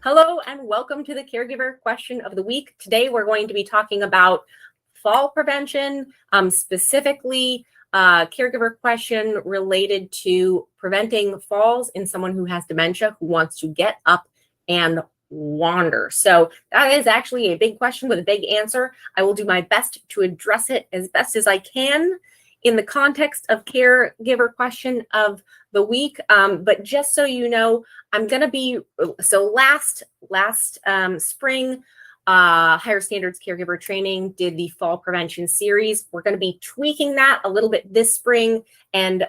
Hello and welcome to the Caregiver Question of the Week. Today we're going to be talking about fall prevention, specifically caregiver question related to preventing falls in someone who has dementia who wants to get up and wander. So that is actually a big question with a big answer. I will do my best to address it as best as I can in the context of caregiver question of the week. But just so you know, I'm going to be, so last spring, Higher Standards Caregiver Training did the fall prevention series. We're going to be tweaking that a little bit this spring and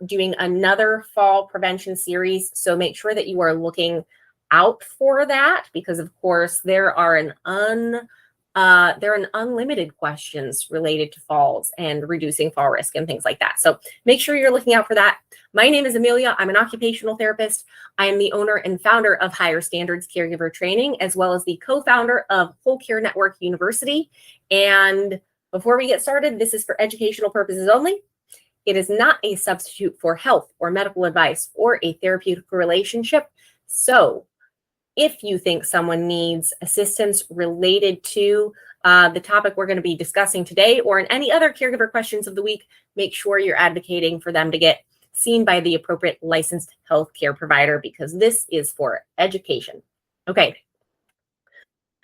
doing another fall prevention series. So make sure that you are looking out for that, because of course there are an unlimited questions related to falls and reducing fall risk and things like that. So make sure you're looking out for that. My name is Amelia. I'm an occupational therapist. I am the owner and founder of Higher Standards Caregiver Training, as well as the co-founder of Whole Care Network University. And before we get started, this is for educational purposes only. It is not a substitute for health or medical advice or a therapeutic relationship. So if you think someone needs assistance related to the topic we're going to be discussing today, or in any other caregiver questions of the week, make sure you're advocating for them to get seen by the appropriate licensed healthcare provider, because this is for education. Okay,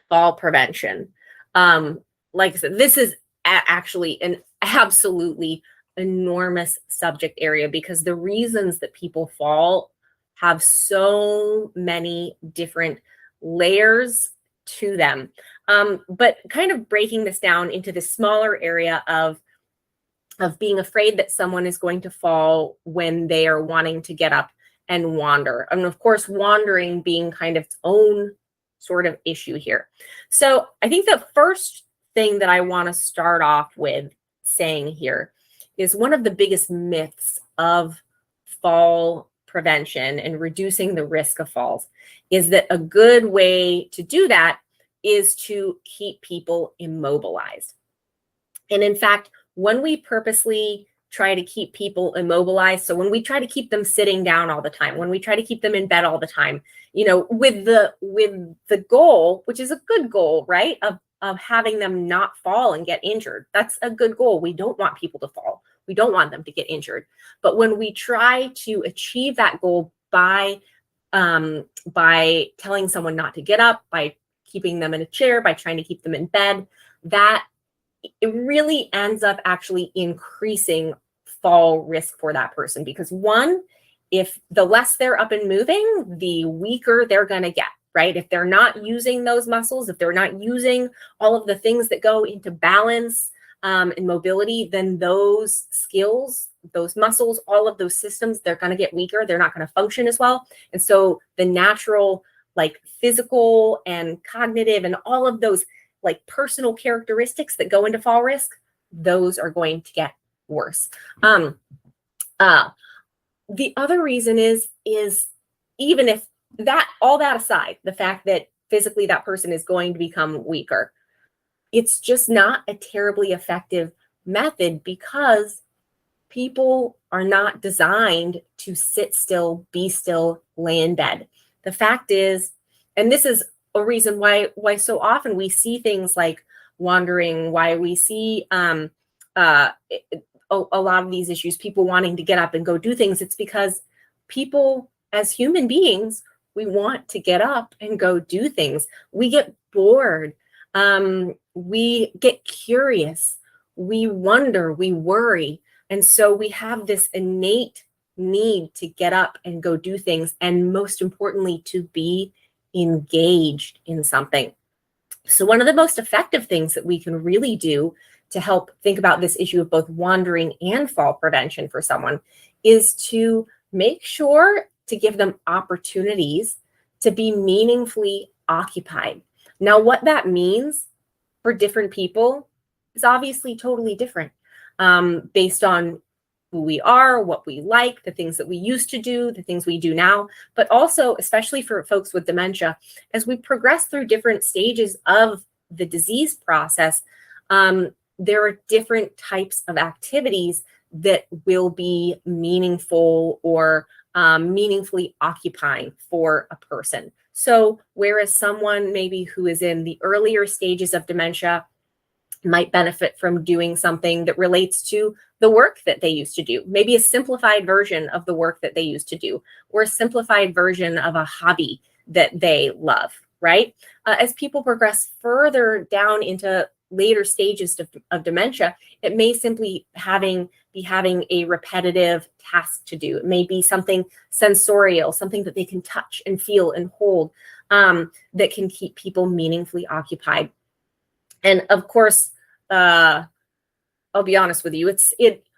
fall prevention. Like I said, this is actually an absolutely enormous subject area, because the reasons that people fall have so many different layers to them. But kind of breaking this down into the smaller area of being afraid that someone is going to fall when they are wanting to get up and wander. And of course, wandering being kind of its own sort of issue here. So I think the first thing that I want to start off with saying here is one of the biggest myths of fall prevention and reducing the risk of falls is that a good way to do that is to keep people immobilized. And in fact, when we purposely try to keep people immobilized, so when we try to keep them sitting down all the time, when we try to keep them in bed all the time, you know, with the goal, which is a good goal, right, of having them not fall and get injured. That's a good goal. We don't want people to fall. We don't want them to get injured. But when we try to achieve that goal by telling someone not to get up, by keeping them in a chair, by trying to keep them in bed, that it really ends up actually increasing fall risk for that person. Because one, if the less they're up and moving, the weaker they're going to get, right? If they're not using those muscles, if they're not using all of the things that go into balance and mobility, then those skills, those muscles, all of those systems, they're going to get weaker. They're not going to function as well. And so the natural, like physical and cognitive and all of those like personal characteristics that go into fall risk, those are going to get worse. The other reason is even if that, all that aside, the fact that physically that person is going to become weaker, it's just not a terribly effective method, because people are not designed to sit still, be still, lay in bed. The fact is, and this is a reason why so often we see things like wandering, why we see a lot of these issues, people wanting to get up and go do things. It's because people, as human beings, we want to get up and go do things. We get bored. We get curious. We wonder, we worry. And so we have this innate need to get up and go do things. And most importantly, to be engaged in something. So one of the most effective things that we can really do to help think about this issue of both wandering and fall prevention for someone is to make sure to give them opportunities to be meaningfully occupied. Now, what that means for different people is obviously totally different based on who we are, what we like, the things that we used to do, the things we do now, but also, especially for folks with dementia, as we progress through different stages of the disease process, there are different types of activities that will be meaningful or meaningfully occupying for a person. So whereas someone maybe who is in the earlier stages of dementia might benefit from doing something that relates to the work that they used to do, maybe a simplified version of the work that they used to do, or a simplified version of a hobby that they love, right? As people progress further down into later stages of dementia, it may simply be having a repetitive task to do. It may be something sensorial, something that they can touch and feel and hold, that can keep people meaningfully occupied. And of course, I'll be honest with you,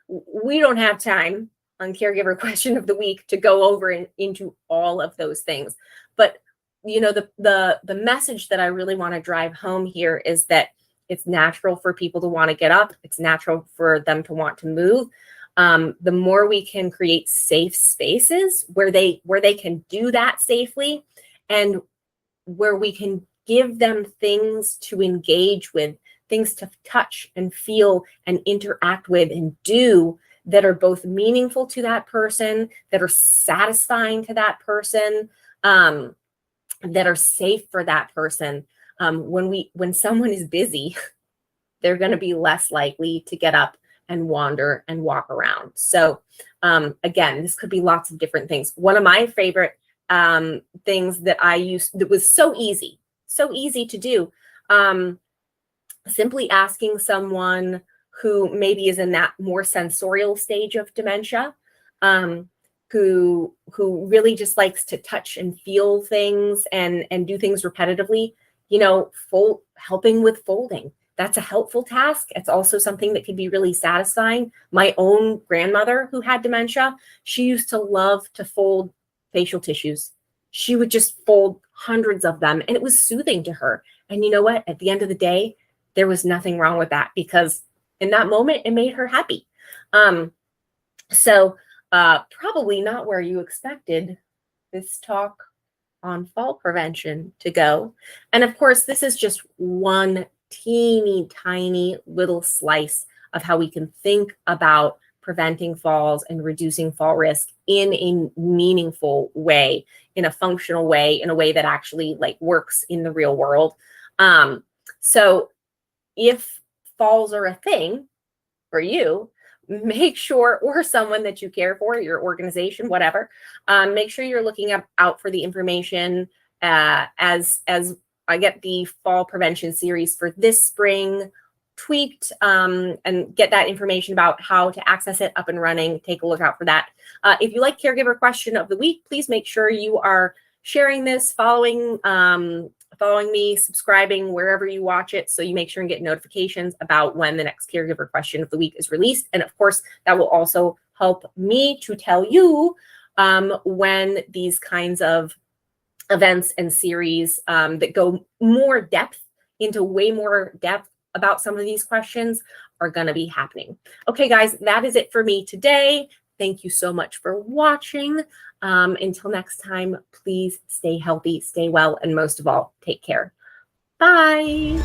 we don't have time on Caregiver Question of the Week to go over into all of those things. But the message that I really want to drive home here is that it's natural for people to want to get up. It's natural for them to want to move. The more we can create safe spaces where they can do that safely, and where we can give them things to engage with, things to touch and feel and interact with and do that are both meaningful to that person, that are satisfying to that person, that are safe for that person. When someone is busy, they're going to be less likely to get up and wander and walk around. So again, this could be lots of different things. One of my favorite things that I used that was so easy to do, simply asking someone who maybe is in that more sensorial stage of dementia, who really just likes to touch and feel things and do things repetitively, helping with folding. That's a helpful task. It's also something that can be really satisfying. My own grandmother who had dementia, she used to love to fold facial tissues. She would just fold hundreds of them, and it was soothing to her. And you know what? At the end of the day, there was nothing wrong with that, because in that moment, it made her happy. So probably not where you expected this talk on fall prevention to go. And of course, this is just one teeny tiny little slice of how we can think about preventing falls and reducing fall risk in a meaningful way, in a functional way, in a way that actually works in the real world. So if falls are a thing for you, make sure, or someone that you care for, your organization, whatever, make sure you're looking out for the information as I get the fall prevention series for this spring tweaked, and get that information about how to access it up and running. Take a look out for that. If you like Caregiver Question of the Week, please make sure you are sharing this, following me, subscribing wherever you watch it, so you make sure and get notifications about when the next Caregiver Question of the Week is released. And of course, that will also help me to tell you when these kinds of events and series that go more depth, into way more depth about some of these questions, are going to be happening. Okay, guys, that is it for me today. Thank you so much for watching. Until next time, please stay healthy, stay well, and most of all, take care. Bye.